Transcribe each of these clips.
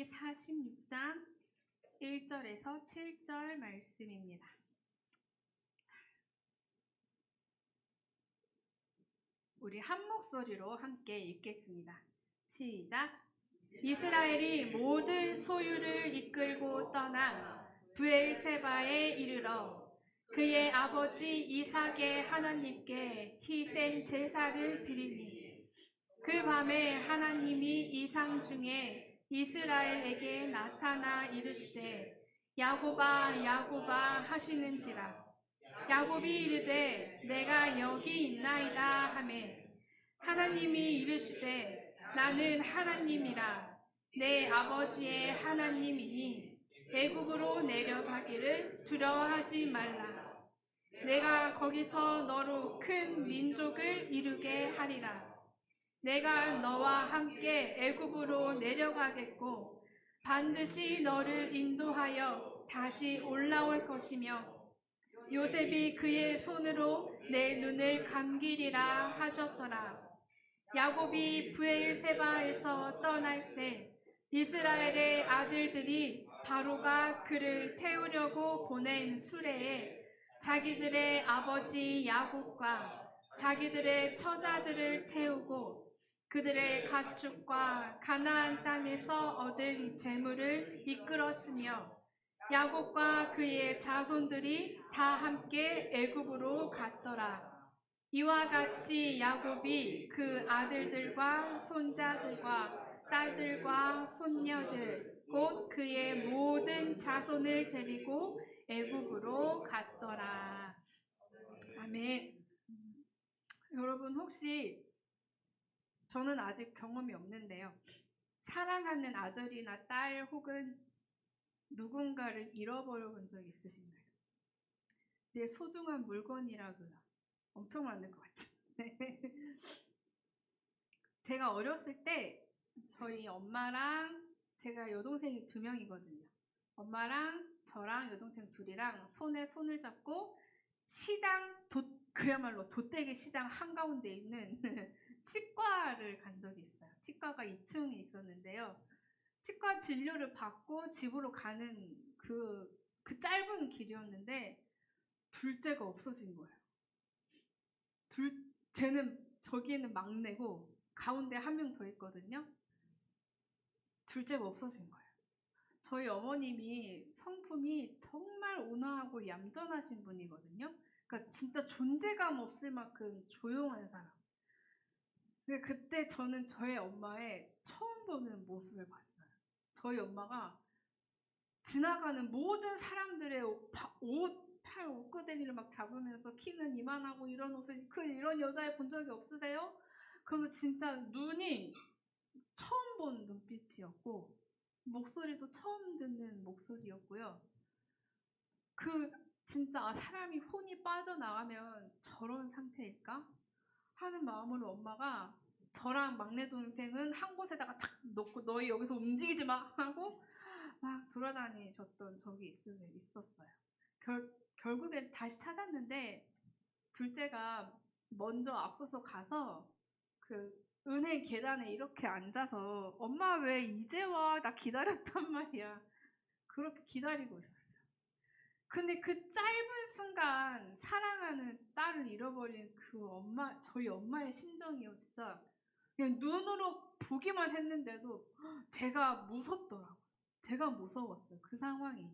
신명기 46장 1절에서 7절 말씀입니다. 우리 한 목소리로 함께 읽겠습니다. 시작! 이스라엘이 모든 소유를 이끌고 떠나 브엘세바에 이르러 그의 아버지 이삭의 하나님께 희생 제사를 드리니 그 밤에 하나님이 이상 중에 이스라엘에게 나타나 이르시되 야곱아 야곱아 하시는지라. 야곱이 이르되 내가 여기 있나이다 하매 하나님이 이르시되 나는 하나님이라 내 아버지의 하나님이니 애굽으로 내려가기를 두려워하지 말라. 내가 거기서 너로 큰 민족을 이루게 하리라. 내가 너와 함께 애굽으로 내려가겠고 반드시 너를 인도하여 다시 올라올 것이며 요셉이 그의 손으로 내 눈을 감기리라 하셨더라. 야곱이 브엘세바에서 떠날새 이스라엘의 아들들이 바로가 그를 태우려고 보낸 수레에 자기들의 아버지 야곱과 자기들의 처자들을 태우고 그들의 가축과 가나안 땅에서 얻은 재물을 이끌었으며 야곱과 그의 자손들이 다 함께 애굽으로 갔더라. 이와 같이 야곱이 그 아들들과 손자들과 딸들과 손녀들 곧 그의 모든 자손을 데리고 애굽으로 갔더라. 아멘. 여러분 혹시 저는 아직 경험이 없는데요. 사랑하는 아들이나 딸 혹은 누군가를 잃어버려 본 적 있으신가요? 내 소중한 물건이라고요. 엄청 많을 것 같은데. 제가 어렸을 때 저희 엄마랑 제가 여동생이 2명이거든요. 엄마랑 저랑 여동생 둘이랑 손에 손을 잡고 시장, 그야말로 돗대기 시장 한가운데 있는 치과를 간 적이 있어요. 치과가 2층에 있었는데요. 치과 진료를 받고 집으로 가는 그 짧은 길이었는데 둘째가 없어진 거예요. 쟤는 저기에는 막내고 가운데 한 명 더 있거든요. 둘째가 없어진 거예요. 저희 어머님이 성품이 정말 온화하고 얌전하신 분이거든요. 그러니까 진짜 존재감 없을 만큼 조용한 사람. 근데 그때 저는 저희 엄마의 처음 보는 모습을 봤어요. 저희 엄마가 지나가는 모든 사람들의 팔 옷구덩이를 막 잡으면서 키는 이만하고 이런 옷을 이런 여자애 본 적이 없으세요? 그러면 진짜 눈이 처음 본 눈빛이었고 목소리도 처음 듣는 목소리였고요. 진짜 사람이 혼이 빠져나가면 저런 상태일까? 하는 마음으로 엄마가 저랑 막내 동생은 한 곳에다가 탁 놓고 너희 여기서 움직이지 마 하고 막 돌아다니셨던 적이 있었어요. 결국엔 다시 찾았는데 둘째가 먼저 앞서서 가서 그 은행 계단에 이렇게 앉아서 엄마 왜 이제 와? 나 기다렸단 말이야. 그렇게 기다리고 있었어요. 근데 그 짧은 순간 사랑하는 딸을 잃어버린 저희 엄마의 심정이요. 진짜 그냥 눈으로 보기만 했는데도 제가 무섭더라고요. 제가 무서웠어요. 그 상황이.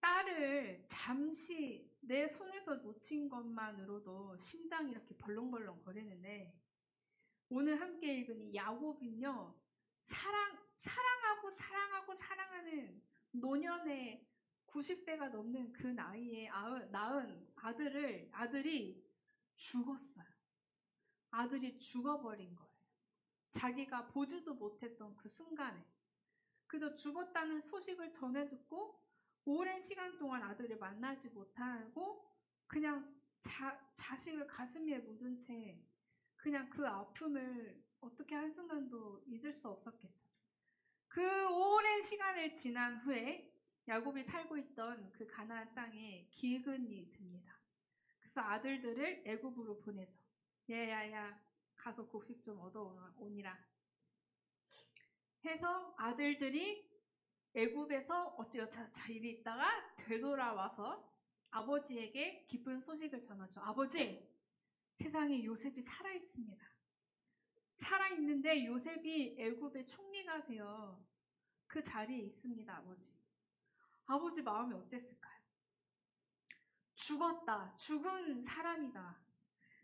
딸을 잠시 내 손에서 놓친 것만으로도 심장이 이렇게 벌렁벌렁 거리는데 오늘 함께 읽은 이 야곱은요. 사랑하는 노년의 90세가 넘는 그 나이에 낳은 아들이 죽었어요. 아들이 죽어버린 거예요. 자기가 보지도 못했던 그 순간에. 그저 죽었다는 소식을 전해 듣고 오랜 시간 동안 아들을 만나지 못하고 그냥 자식을 가슴에 묻은 채 그냥 그 아픔을 어떻게 한순간도 잊을 수 없었겠죠. 그 오랜 시간을 지난 후에 야곱이 살고 있던 그 가나안 땅에 기근이 듭니다. 그래서 아들들을 애굽으로 보내죠. 야야야 가서 곡식 좀 얻어오니라. 해서 아들들이 애굽에서 어때요? 자, 이리 있다가 되돌아와서 아버지에게 기쁜 소식을 전하죠. 아버지, 세상에 요셉이 살아있습니다. 살아있는데 요셉이 애굽의 총리가 되어 그 자리에 있습니다, 아버지. 아버지 마음이 어땠을까요? 죽었다. 죽은 사람이다.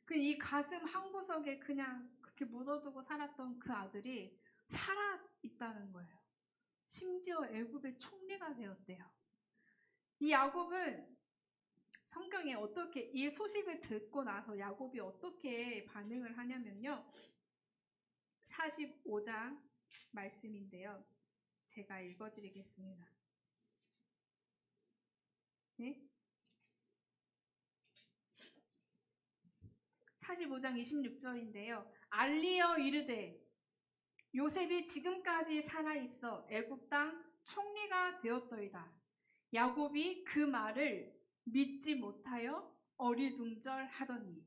그 이 가슴 한구석에 그냥 그렇게 묻어두고 살았던 그 아들이 살아있다는 거예요. 심지어 애굽의 총리가 되었대요. 이 야곱은 성경에 어떻게 이 소식을 듣고 나서 야곱이 어떻게 반응을 하냐면요. 45장 말씀인데요. 제가 읽어드리겠습니다. 네? 45장 26절인데요. 알리어 이르되 요셉이 지금까지 살아있어 애굽 땅 총리가 되었더이다. 야곱이 그 말을 믿지 못하여 어리둥절하더니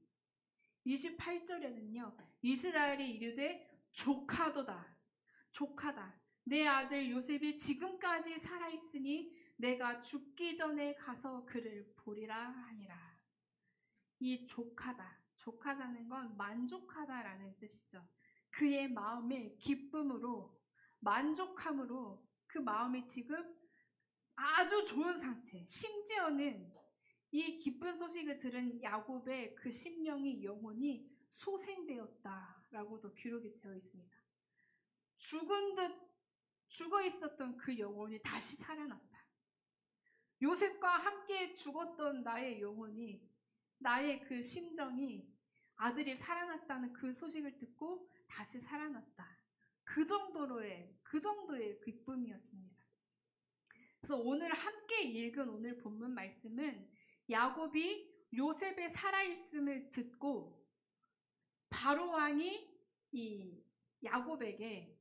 28절에는요. 이스라엘이 이르되 조카도다. 조카다. 내 아들 요셉이 지금까지 살아있으니 내가 죽기 전에 가서 그를 보리라 하니라. 이 조카다. 조카다는 건 만족하다라는 뜻이죠. 그의 마음의 기쁨으로 만족함으로 그 마음이 지금 아주 좋은 상태. 심지어는 이 기쁜 소식을 들은 야곱의 그 심령이 영혼이 소생되었다라고도 기록이 되어 있습니다. 죽은 듯 죽어 있었던 그 영혼이 다시 살아났다. 요셉과 함께 죽었던 나의 영혼이 나의 그 심정이 아들이 살아났다는 그 소식을 듣고 다시 살아났다. 그 정도의 기쁨이었습니다. 그래서 오늘 함께 읽은 오늘 본문 말씀은 야곱이 요셉의 살아있음을 듣고 바로 왕이 이 야곱에게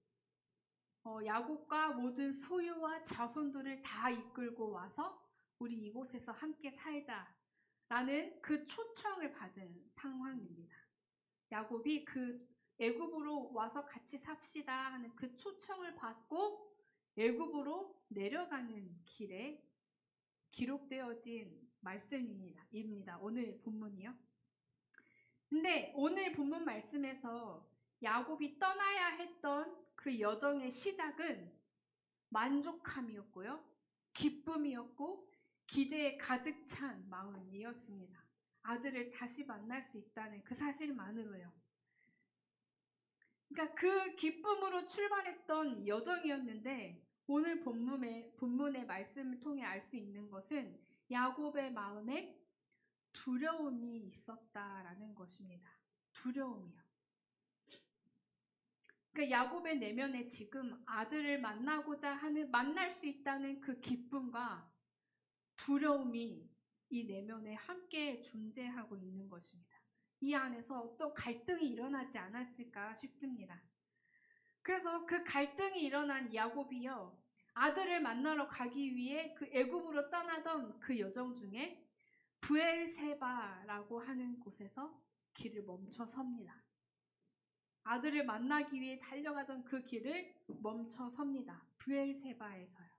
야곱과 모든 소유와 자손들을 다 이끌고 와서 우리 이곳에서 함께 살자라는 그 초청을 받은 상황입니다. 야곱이 그 애굽으로 와서 같이 삽시다 하는 그 초청을 받고 애굽으로 내려가는 길에 기록되어진 말씀입니다. 오늘 본문이요. 근데 오늘 본문 말씀에서 야곱이 떠나야 했던 그 여정의 시작은 만족함이었고요. 기쁨이었고 기대에 가득 찬 마음이었습니다. 아들을 다시 만날 수 있다는 그 사실만으로요. 그러니까 그 기쁨으로 출발했던 여정이었는데 오늘 본문의 말씀을 통해 알 수 있는 것은 야곱의 마음에 두려움이 있었다라는 것입니다. 두려움이요. 그러니까 야곱의 내면에 지금 아들을 만날 수 있다는 그 기쁨과 두려움이 이 내면에 함께 존재하고 있는 것입니다. 이 안에서 또 갈등이 일어나지 않았을까 싶습니다. 그래서 그 갈등이 일어난 야곱이요. 아들을 만나러 가기 위해 그 애굽으로 떠나던 그 여정 중에 브엘세바라고 하는 곳에서 길을 멈춰 섭니다. 아들을 만나기 위해 달려가던 그 길을 멈춰 섭니다. 브엘세바에서요.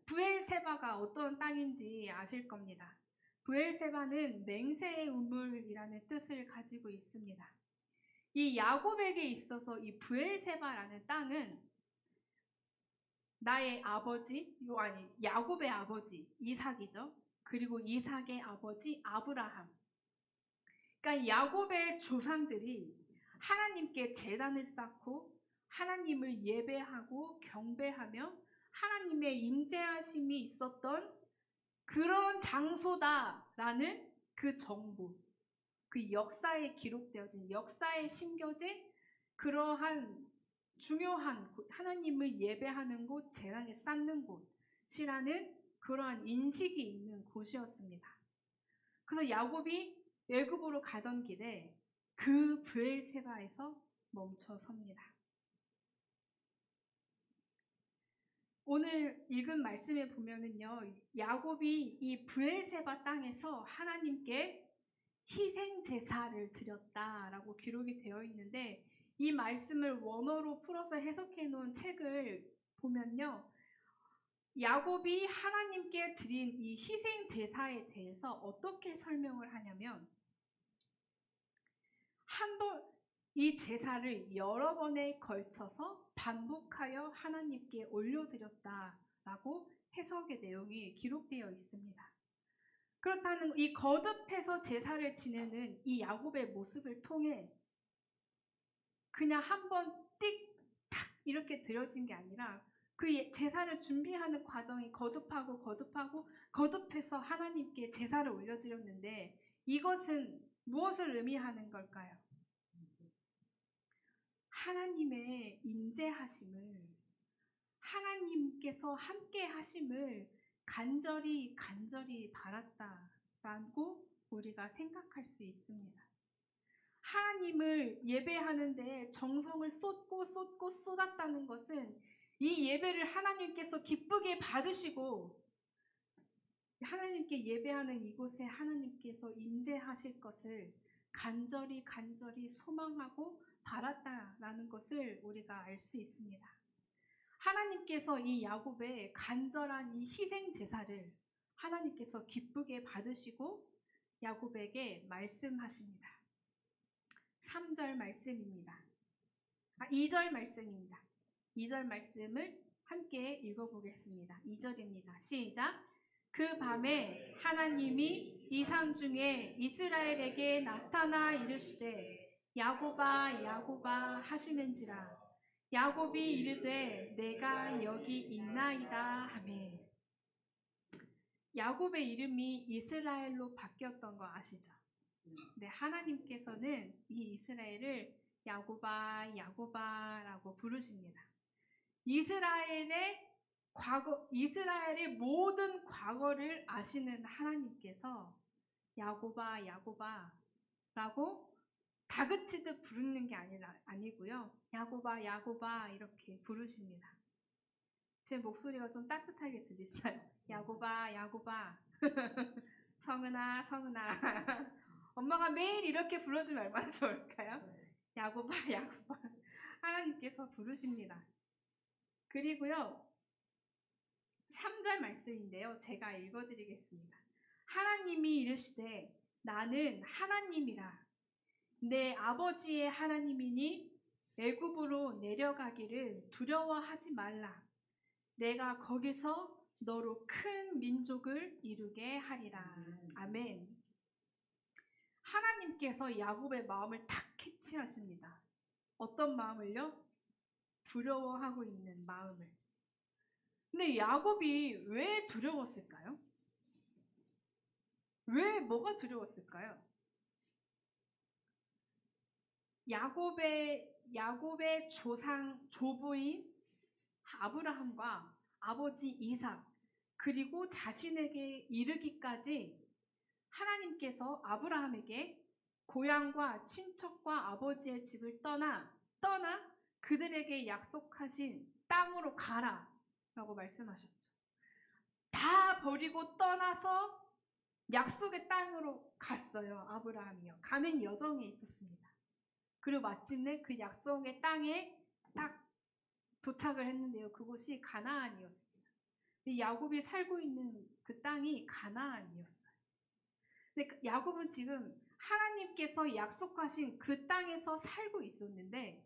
브엘세바가 어떤 땅인지 아실 겁니다. 브엘세바는 맹세의 우물이라는 뜻을 가지고 있습니다. 이 야곱에게 있어서 이 브엘세바라는 땅은 나의 아버지, 야곱의 아버지 이삭이죠. 그리고 이삭의 아버지 아브라함. 그러니까 야곱의 조상들이 하나님께 제단을 쌓고 하나님을 예배하고 경배하며 하나님의 임재하심이 있었던 그런 장소다라는 그 정보, 그 역사에 기록되어진, 역사에 심겨진 그러한 중요한 곳, 하나님을 예배하는 곳, 제단을 쌓는 곳이라는 그러한 인식이 있는 곳이었습니다. 그래서 야곱이 애굽으로 가던 길에 그 브엘세바에서 멈춰 섭니다. 오늘 읽은 말씀에 보면은요, 야곱이 이 브엘세바 땅에서 하나님께 희생 제사를 드렸다라고 기록이 되어 있는데 이 말씀을 원어로 풀어서 해석해 놓은 책을 보면요. 야곱이 하나님께 드린 이 희생 제사에 대해서 어떻게 설명을 하냐면 한 번 이 제사를 여러 번에 걸쳐서 반복하여 하나님께 올려드렸다라고 해석의 내용이 기록되어 있습니다. 그렇다는 이 거듭해서 제사를 지내는 이 야곱의 모습을 통해 그냥 한 번 띡, 탁 이렇게 드려진 게 아니라 그 제사를 준비하는 과정이 거듭해서 하나님께 제사를 올려드렸는데 이것은 무엇을 의미하는 걸까요? 하나님의 임재하심을, 하나님께서 함께 하심을 간절히 바랐다라고 우리가 생각할 수 있습니다. 하나님을 예배하는데 정성을 쏟고 쏟았다는 것은 이 예배를 하나님께서 기쁘게 받으시고 하나님께 예배하는 이곳에 하나님께서 임재하실 것을 간절히 소망하고 바랐다라는 것을 우리가 알 수 있습니다. 하나님께서 이 야곱의 간절한 이 희생 제사를 하나님께서 기쁘게 받으시고 야곱에게 말씀하십니다. 3절 말씀입니다. 2절 말씀입니다. 2절 말씀을 함께 읽어보겠습니다. 2절입니다. 시작. 그 밤에 하나님이 이상 중에 이스라엘에게 나타나 이르시되 야곱아 야곱아 하시는지라. 야곱이 이르되 내가 여기 있나이다 하매. 야곱의 이름이 이스라엘로 바뀌었던 거 아시죠? 네, 하나님께서는 이 이스라엘을 야곱아 야곱아라고 부르십니다. 이스라엘의 모든 과거를 아시는 하나님께서 야곱아 야곱아라고 다그치듯 부르는 게 아니고요. 야곱아 야곱아 이렇게 부르십니다. 제 목소리가 좀 따뜻하게 들리시나요? 야곱아 야곱아 성은아 성은아 엄마가 매일 이렇게 불러주면 얼마나 좋을까요? 야곱아 야곱아 하나님께서 부르십니다. 그리고요 3절 말씀인데요. 제가 읽어드리겠습니다. 하나님이 이르시되 나는 하나님이라. 내 아버지의 하나님이니 애굽으로 내려가기를 두려워하지 말라. 내가 거기서 너로 큰 민족을 이루게 하리라. 아멘. 하나님께서 야곱의 마음을 탁 캐치하십니다. 어떤 마음을요? 두려워하고 있는 마음을. 근데 야곱이 왜 두려웠을까요? 왜 뭐가 두려웠을까요? 야곱의 조부인 아브라함과 아버지 이삭 그리고 자신에게 이르기까지 하나님께서 아브라함에게 고향과 친척과 아버지의 집을 떠나 그들에게 약속하신 땅으로 가라 라고 말씀하셨죠. 다 버리고 떠나서 약속의 땅으로 갔어요. 아브라함이요. 가는 여정에 있었습니다. 그리고 마침내 그 약속의 땅에 딱 도착을 했는데요. 그곳이 가나안이었습니다. 야곱이 살고 있는 그 땅이 가나안이었어요. 근데 야곱은 지금 하나님께서 약속하신 그 땅에서 살고 있었는데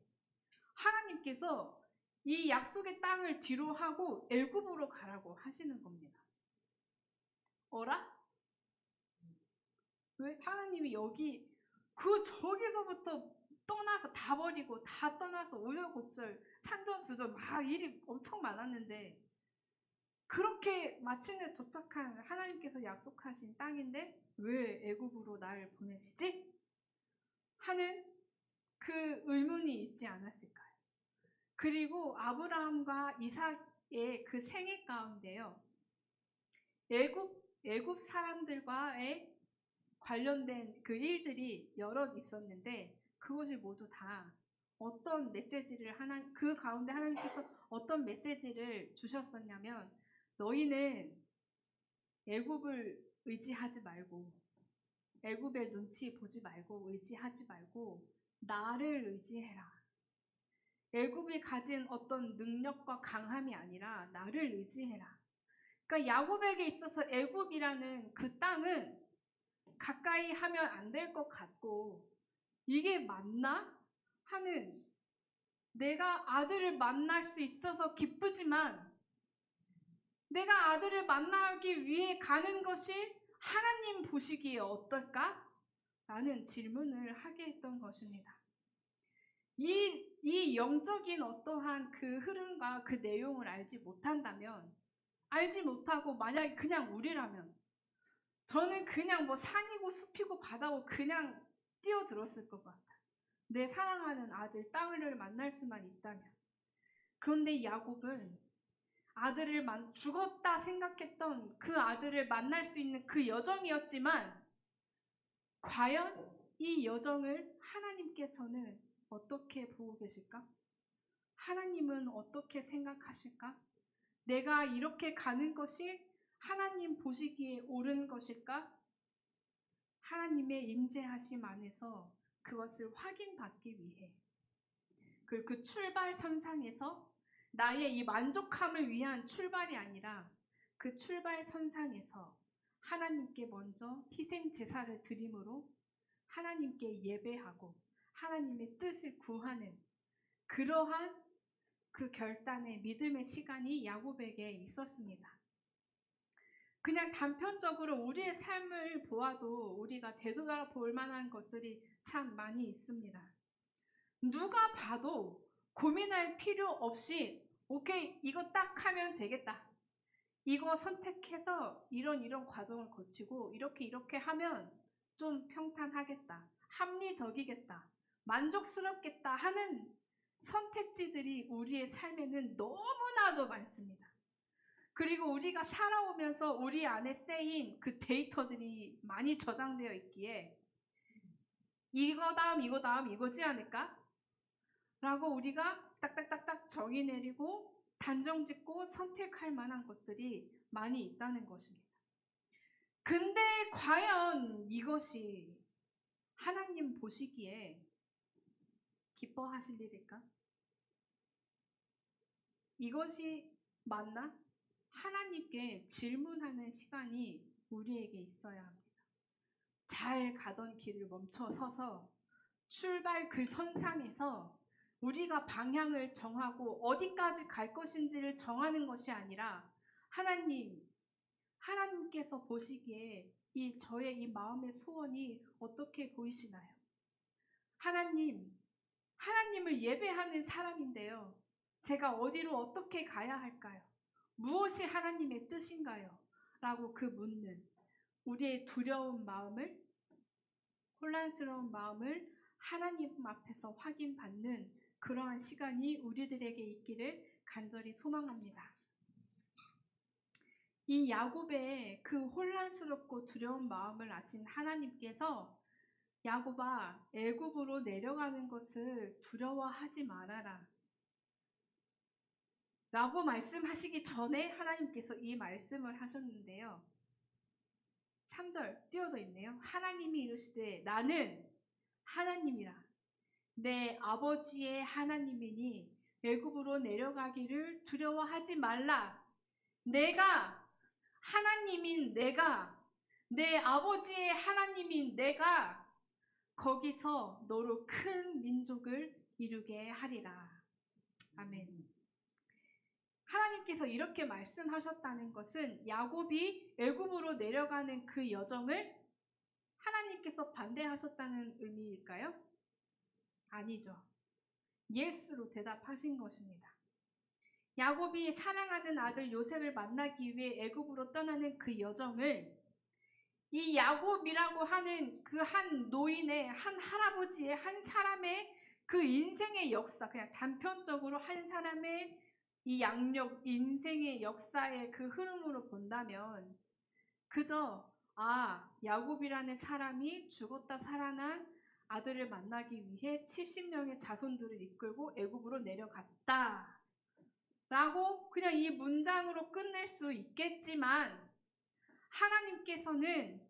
하나님께서 이 약속의 땅을 뒤로 하고 애굽으로 가라고 하시는 겁니다. 어라? 왜? 하나님이 저기서부터 떠나서 다 버리고 다 떠나서 우여곡절 산전수전 막 일이 엄청 많았는데 그렇게 마침내 도착한 하나님께서 약속하신 땅인데 왜 애굽으로 나를 보내시지? 하는 그 의문이 있지 않았을까요? 그리고 아브라함과 이삭의 그 생애 가운데요. 애굽 사람들과의 관련된 그 일들이 여럿 있었는데 그것이 모두 다 어떤 메시지를 그 가운데 하나님께서 어떤 메시지를 주셨었냐면 너희는 애굽을 의지하지 말고 애굽의 눈치 보지 말고 의지하지 말고 나를 의지해라. 애굽이 가진 어떤 능력과 강함이 아니라 나를 의지해라. 그러니까 야곱에게 있어서 애굽이라는 그 땅은 가까이 하면 안 될 것 같고, 이게 맞나? 하는, 내가 아들을 만날 수 있어서 기쁘지만 내가 아들을 만나기 위해 가는 것이 하나님 보시기에 어떨까? 라는 질문을 하게 했던 것입니다. 이 영적인 어떠한 그 흐름과 그 내용을 알지 못한다면, 알지 못하고 만약에 그냥 우리라면, 저는 그냥 뭐 산이고 숲이고 바다고 그냥 뛰어들었을 것 같아요. 내 사랑하는 아들, 땅을 만날 수만 있다면. 그런데 야곱은 아들을 죽었다 생각했던 그 아들을 만날 수 있는 그 여정이었지만, 과연 이 여정을 하나님께서는 어떻게 보고 계실까? 하나님은 어떻게 생각하실까? 내가 이렇게 가는 것이 하나님 보시기에 옳은 것일까? 하나님의 임재하심 안에서 그것을 확인받기 위해 그 출발선상에서 나의 이 만족함을 위한 출발이 아니라 그 출발선상에서 하나님께 먼저 희생 제사를 드림으로 하나님께 예배하고 하나님의 뜻을 구하는 그러한 그 결단의 믿음의 시간이 야곱에게 있었습니다. 그냥 단편적으로 우리의 삶을 보아도 우리가 되돌아볼 만한 것들이 참 많이 있습니다. 누가 봐도 고민할 필요 없이 오케이, 이거 딱 하면 되겠다. 이거 선택해서 이런 과정을 거치고 이렇게 하면 좀 평탄하겠다. 합리적이겠다. 만족스럽겠다 하는 선택지들이 우리의 삶에는 너무나도 많습니다. 그리고 우리가 살아오면서 우리 안에 쌓인 그 데이터들이 많이 저장되어 있기에 이거 다음 이거지 않을까? 라고 우리가 딱딱딱딱 정의 내리고 단정 짓고 선택할 만한 것들이 많이 있다는 것입니다. 근데 과연 이것이 하나님 보시기에 기뻐하실 일일까? 이것이 맞나? 하나님께 질문하는 시간이 우리에게 있어야 합니다. 잘 가던 길을 멈춰 서서 출발 그 선상에서 우리가 방향을 정하고 어디까지 갈 것인지를 정하는 것이 아니라 하나님께서 보시기에 저의 이 마음의 소원이 어떻게 보이시나요? 하나님을 예배하는 사람인데요. 제가 어디로 어떻게 가야 할까요? 무엇이 하나님의 뜻인가요? 라고 그 묻는 우리의 두려운 마음을, 혼란스러운 마음을 하나님 앞에서 확인받는 그러한 시간이 우리들에게 있기를 간절히 소망합니다. 이 야곱의 그 혼란스럽고 두려운 마음을 아신 하나님께서 야곱아, 애굽으로 내려가는 것을 두려워하지 말아라 라고 말씀하시기 전에 하나님께서 이 말씀을 하셨는데요. 3절 띄워져 있네요. 하나님이 이르시되 나는 하나님이라 내 아버지의 하나님이니 애굽으로 내려가기를 두려워하지 말라. 내가 하나님인 내가, 내 아버지의 하나님인 내가 거기서 너로 큰 민족을 이루게 하리라. 아멘. 하나님께서 이렇게 말씀하셨다는 것은 야곱이 애굽으로 내려가는 그 여정을 하나님께서 반대하셨다는 의미일까요? 아니죠. 예스로 대답하신 것입니다. 야곱이 사랑하는 아들 요셉을 만나기 위해 애굽으로 떠나는 그 여정을 이 야곱이라고 하는 그 한 노인의, 한 할아버지의, 한 사람의 그 인생의 역사, 그냥 단편적으로 한 사람의 이 인생의 역사의 그 흐름으로 본다면 그저 야곱이라는 사람이 죽었다 살아난 아들을 만나기 위해 70명의 자손들을 이끌고 애굽으로 내려갔다 라고 그냥 이 문장으로 끝낼 수 있겠지만 하나님께서는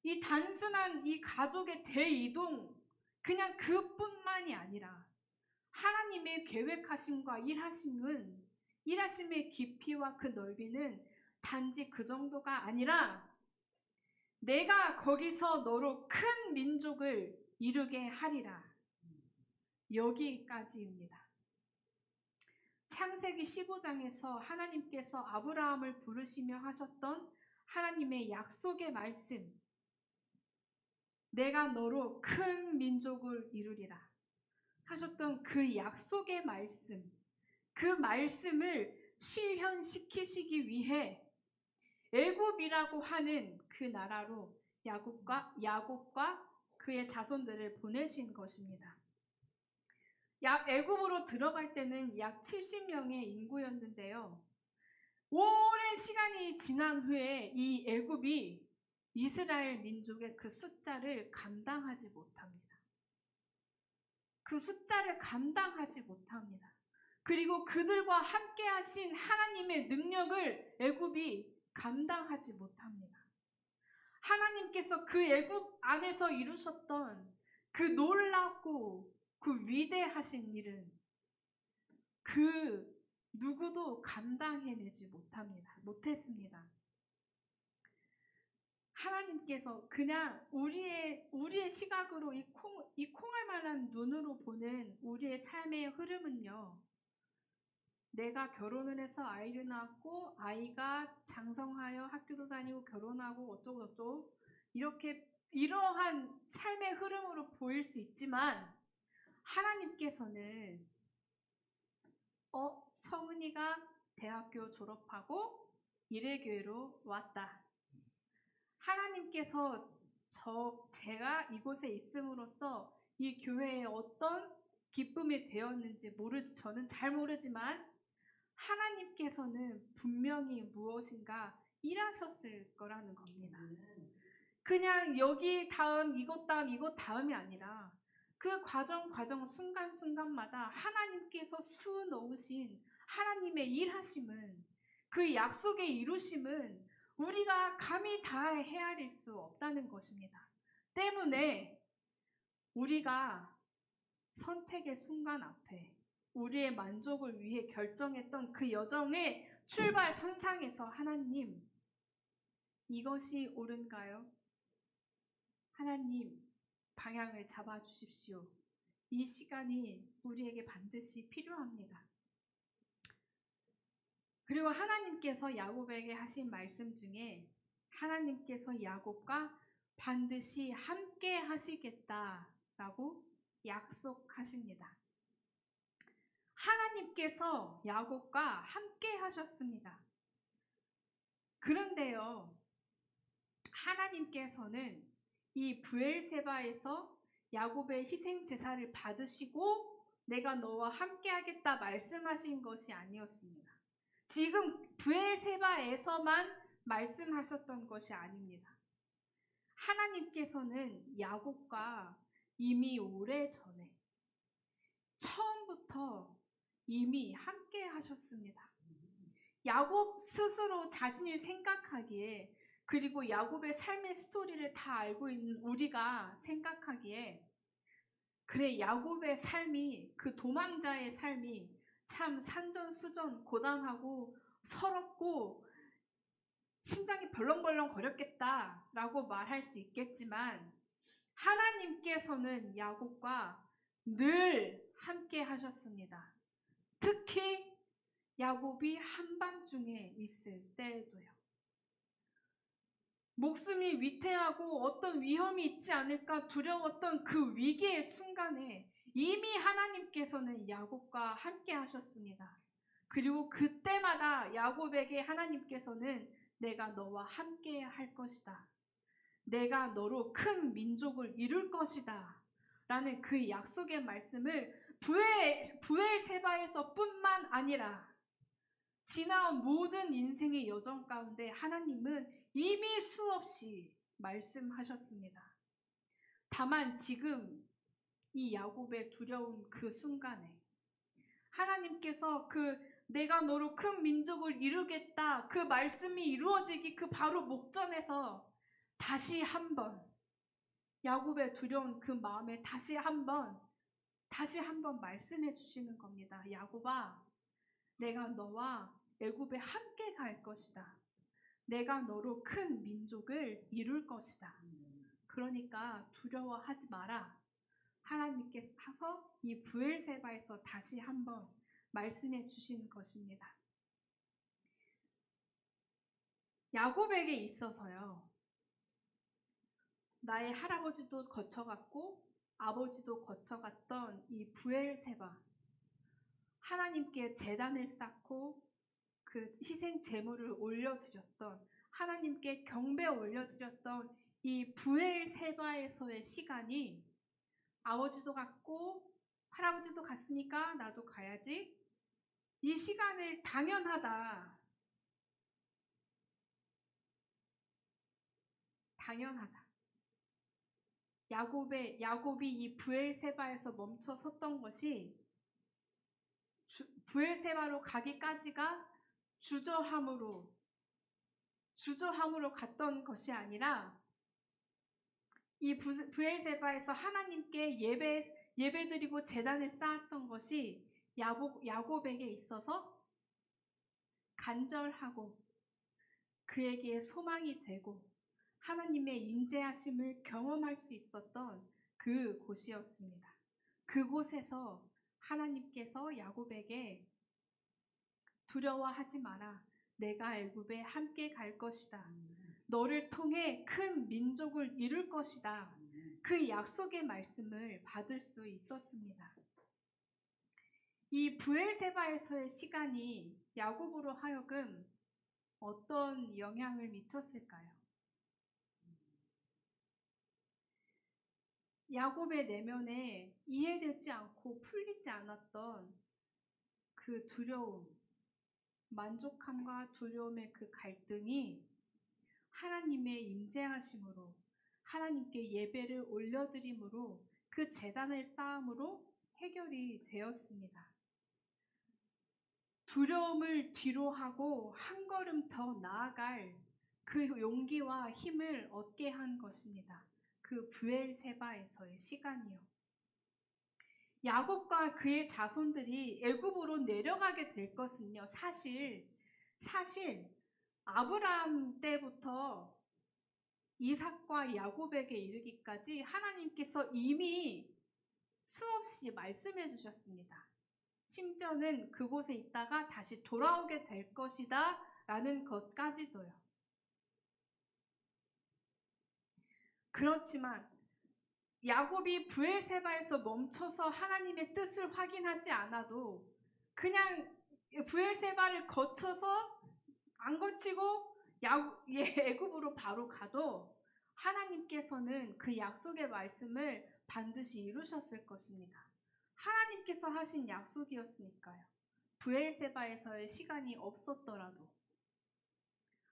이 단순한 이 가족의 대이동 그냥 그뿐만이 아니라 하나님의 계획하심과 일하심의 깊이와 그 넓이는 단지 그 정도가 아니라 내가 거기서 너로 큰 민족을 이루게 하리라. 여기까지입니다. 창세기 15장에서 하나님께서 아브라함을 부르시며 하셨던 하나님의 약속의 말씀, 내가 너로 큰 민족을 이루리라 하셨던 그 약속의 말씀, 그 말씀을 실현시키시기 위해 애굽이라고 하는 그 나라로 야곱과 그의 자손들을 보내신 것입니다. 애굽으로 들어갈 때는 약 70명의 인구였는데요. 오랜 시간이 지난 후에 이 애굽이 이스라엘 민족의 그 숫자를 감당하지 못합니다. 그 숫자를 감당하지 못합니다. 그리고 그들과 함께 하신 하나님의 능력을 애굽이 감당하지 못합니다. 하나님께서 그 애굽 안에서 이루셨던 그 놀랍고 그 위대하신 일은 그 누구도 감당해내지 못했습니다. 하나님께서 그냥 우리의 시각으로 이 콩알 만한 눈으로 보는 우리의 삶의 흐름은요, 내가 결혼을 해서 아이를 낳았고 아이가 장성하여 학교도 다니고 결혼하고 어쩌고 이러한 삶의 흐름으로 보일 수 있지만 하나님께서는 성은이가 대학교 졸업하고 이래교회로 왔다. 하나님께서 제가 이곳에 있음으로써 이 교회에 어떤 기쁨이 되었는지 저는 잘 모르지만 하나님께서는 분명히 무엇인가 일하셨을 거라는 겁니다. 그냥 여기 다음, 이것 다음이 아니라 그 과정 순간순간마다 하나님께서 수놓으신 하나님의 일하심은, 그 약속의 이루심은 우리가 감히 다 헤아릴 수 없다는 것입니다. 때문에 우리가 선택의 순간 앞에 우리의 만족을 위해 결정했던 그 여정의 출발 선상에서 하나님, 이것이 옳은가요? 하나님, 방향을 잡아주십시오. 이 시간이 우리에게 반드시 필요합니다. 그리고 하나님께서 야곱에게 하신 말씀 중에 하나님께서 야곱과 반드시 함께 하시겠다라고 약속하십니다. 하나님께서 야곱과 함께 하셨습니다. 그런데요, 하나님께서는 이 브엘세바에서 야곱의 희생 제사를 받으시고 내가 너와 함께 하겠다 말씀하신 것이 아니었습니다. 지금 브엘세바에서만 말씀하셨던 것이 아닙니다. 하나님께서는 야곱과 이미 오래전에 처음부터 이미 함께 하셨습니다. 야곱 스스로 자신이 생각하기에, 그리고 야곱의 삶의 스토리를 다 알고 있는 우리가 생각하기에, 그래, 야곱의 삶이, 그 도망자의 삶이 참 산전수전 고단하고 서럽고 심장이 벌렁벌렁 거렸겠다라고 말할 수 있겠지만, 하나님께서는 야곱과 늘 함께 하셨습니다. 특히 야곱이 한밤중에 있을 때에도요. 목숨이 위태하고 어떤 위험이 있지 않을까 두려웠던 그 위기의 순간에 이미 하나님께서는 야곱과 함께 하셨습니다. 그리고 그때마다 야곱에게 하나님께서는 내가 너와 함께 할 것이다. 내가 너로 큰 민족을 이룰 것이다. 라는 그 약속의 말씀을 브엘세바에서 뿐만 아니라 지나온 모든 인생의 여정 가운데 하나님은 이미 수없이 말씀하셨습니다. 다만 지금 이 야곱의 두려운 그 순간에 하나님께서 내가 너로 큰 민족을 이루겠다 그 말씀이 이루어지기 그 바로 목전에서 다시 한번 야곱의 두려운 그 마음에 다시 한번 다시 한번 말씀해 주시는 겁니다. 야곱아, 내가 너와 애굽에 함께 갈 것이다. 내가 너로 큰 민족을 이룰 것이다. 그러니까 두려워하지 마라. 하나님께서 이 브엘세바에서 다시 한번 말씀해 주시는 것입니다. 야곱에게 있어서요, 나의 할아버지도 거쳐갔고 아버지도 거쳐갔던 이 브엘세바, 하나님께 제단을 쌓고 그 희생 제물을 올려드렸던, 하나님께 경배 올려드렸던 이 브엘세바에서의 시간이, 아버지도 갔고 할아버지도 갔으니까 나도 가야지, 이 시간을 당연하다, 당연하다. 야곱이 이 브엘세바에서 멈춰 섰던 것이 브엘세바로 가기까지가 주저함으로 갔던 것이 아니라, 이 브엘세바에서 하나님께 예배드리고 제단을 쌓았던 것이 야곱에게 있어서 간절하고 그에게 소망이 되고 하나님의 인재하심을 경험할 수 있었던 그 곳이었습니다. 그곳에서 하나님께서 야곱에게 두려워하지 마라. 내가 애굽에 함께 갈 것이다. 너를 통해 큰 민족을 이룰 것이다. 그 약속의 말씀을 받을 수 있었습니다. 이 브엘세바에서의 시간이 야곱으로 하여금 어떤 영향을 미쳤을까요? 야곱의 내면에 이해되지 않고 풀리지 않았던 그 두려움, 만족함과 두려움의 그 갈등이 하나님의 임재하심으로, 하나님께 예배를 올려드림으로, 그 제단을 쌓음으로 해결이 되었습니다. 두려움을 뒤로 하고 한 걸음 더 나아갈 그 용기와 힘을 얻게 한 것입니다. 그 브엘세바에서의 시간이요. 야곱과 그의 자손들이 애굽으로 내려가게 될 것은요, 사실 아브라함 때부터 이삭과 야곱에게 이르기까지 하나님께서 이미 수없이 말씀해 주셨습니다. 심지어는 그곳에 있다가 다시 돌아오게 될 것이다 라는 것까지도요. 그렇지만 야곱이 브엘세바에서 멈춰서 하나님의 뜻을 확인하지 않아도, 그냥 브엘세바를 거쳐서 안 거치고 애굽으로 바로 가도 하나님께서는 그 약속의 말씀을 반드시 이루셨을 것입니다. 하나님께서 하신 약속이었으니까요. 브엘세바에서의 시간이 없었더라도.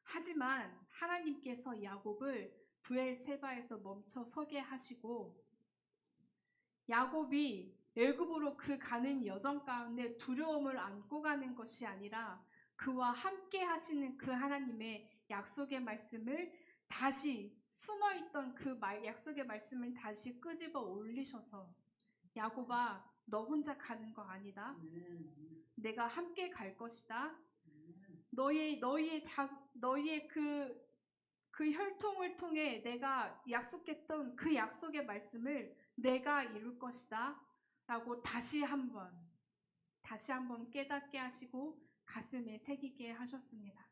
하지만 하나님께서 야곱을 브엘세바에서 멈춰 서게 하시고, 야곱이 애굽으로 그 가는 여정 가운데 두려움을 안고 가는 것이 아니라 그와 함께 하시는 그 하나님의 약속의 말씀을 다시 숨어있던 그 약속의 말씀을 다시 끄집어 올리셔서, 야곱아, 너 혼자 가는 거 아니다. 내가 함께 갈 것이다. 너희의 그 혈통을 통해 내가 약속했던 그 약속의 말씀을 내가 이룰 것이다 라고 다시 한번 깨닫게 하시고 가슴에 새기게 하셨습니다.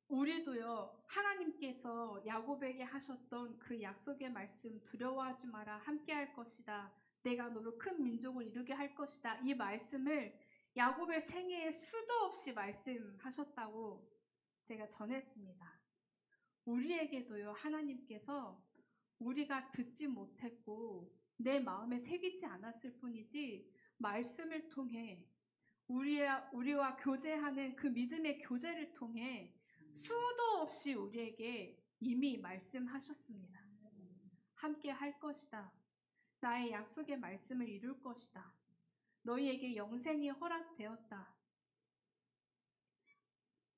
우리도요, 하나님께서 야곱에게 하셨던 그 약속의 말씀, 두려워하지 마라, 함께 할 것이다, 내가 너로 큰 민족을 이루게 할 것이다, 이 말씀을 야곱의 생애에 수도 없이 말씀하셨다고 제가 전했습니다. 우리에게도요, 하나님께서 우리가 듣지 못했고 내 마음에 새기지 않았을 뿐이지, 말씀을 통해 우리와 교제하는 그 믿음의 교제를 통해 수도 없이 우리에게 이미 말씀하셨습니다. 함께 할 것이다. 나의 약속의 말씀을 이룰 것이다. 너희에게 영생이 허락되었다.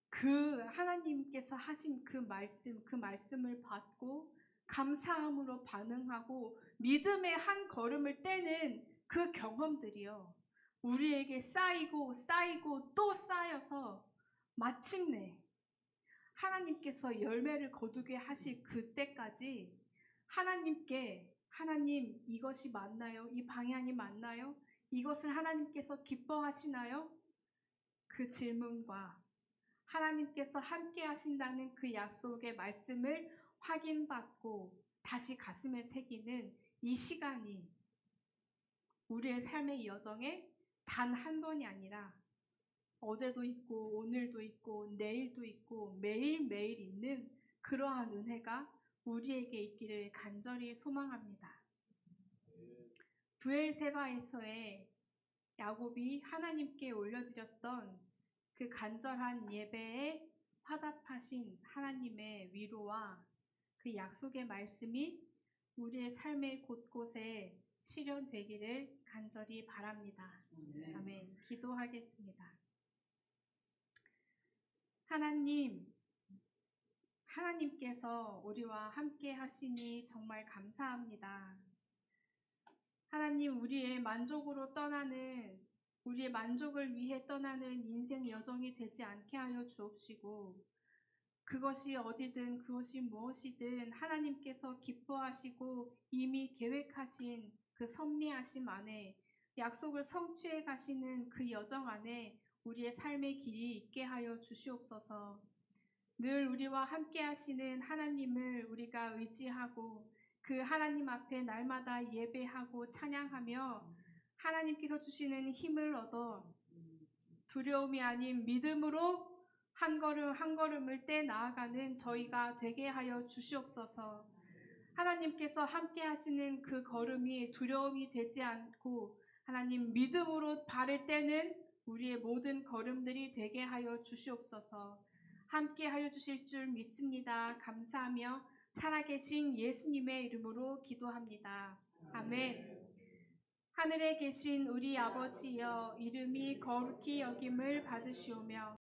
그 하나님께서 하신 그 말씀을 받고 감사함으로 반응하고 믿음의 한 걸음을 떼는 그 경험들이요. 우리에게 쌓이고 쌓이고 또 쌓여서 마침내 하나님께서 열매를 거두게 하실 그때까지 하나님께 하나님 이것이 맞나요? 이 방향이 맞나요? 이것을 하나님께서 기뻐하시나요? 그 질문과 하나님께서 함께 하신다는 그 약속의 말씀을 확인받고 다시 가슴에 새기는 이 시간이 우리의 삶의 여정에 단 한 번이 아니라 어제도 있고 오늘도 있고 내일도 있고 매일매일 있는 그러한 은혜가 우리에게 있기를 간절히 소망합니다. 브엘세바에서의 야곱이 하나님께 올려드렸던 그 간절한 예배에 화답하신 하나님의 위로와 그 약속의 말씀이 우리의 삶의 곳곳에 실현되기를 간절히 바랍니다. 아멘. 기도하겠습니다. 하나님께서 우리와 함께 하시니 정말 감사합니다. 하나님, 우리의 만족을 위해 떠나는 인생 여정이 되지 않게 하여 주옵시고, 그것이 어디든 그것이 무엇이든 하나님께서 기뻐하시고 이미 계획하신 그 섭리하심 안에 약속을 성취해 가시는 그 여정 안에 우리의 삶의 길이 있게 하여 주시옵소서. 늘 우리와 함께 하시는 하나님을 우리가 의지하고 그 하나님 앞에 날마다 예배하고 찬양하며 하나님께서 주시는 힘을 얻어 두려움이 아닌 믿음으로 한 걸음 한 걸음을 떼 나아가는 저희가 되게 하여 주시옵소서. 하나님께서 함께 하시는 그 걸음이 두려움이 되지 않고 하나님 믿음으로 발을 떼는 우리의 모든 걸음들이 되게 하여 주시옵소서. 함께 하여 주실 줄 믿습니다. 감사하며 살아계신 예수님의 이름으로 기도합니다. 아멘. 하늘에 계신 우리 아버지여, 이름이 거룩히 여김을 받으시오며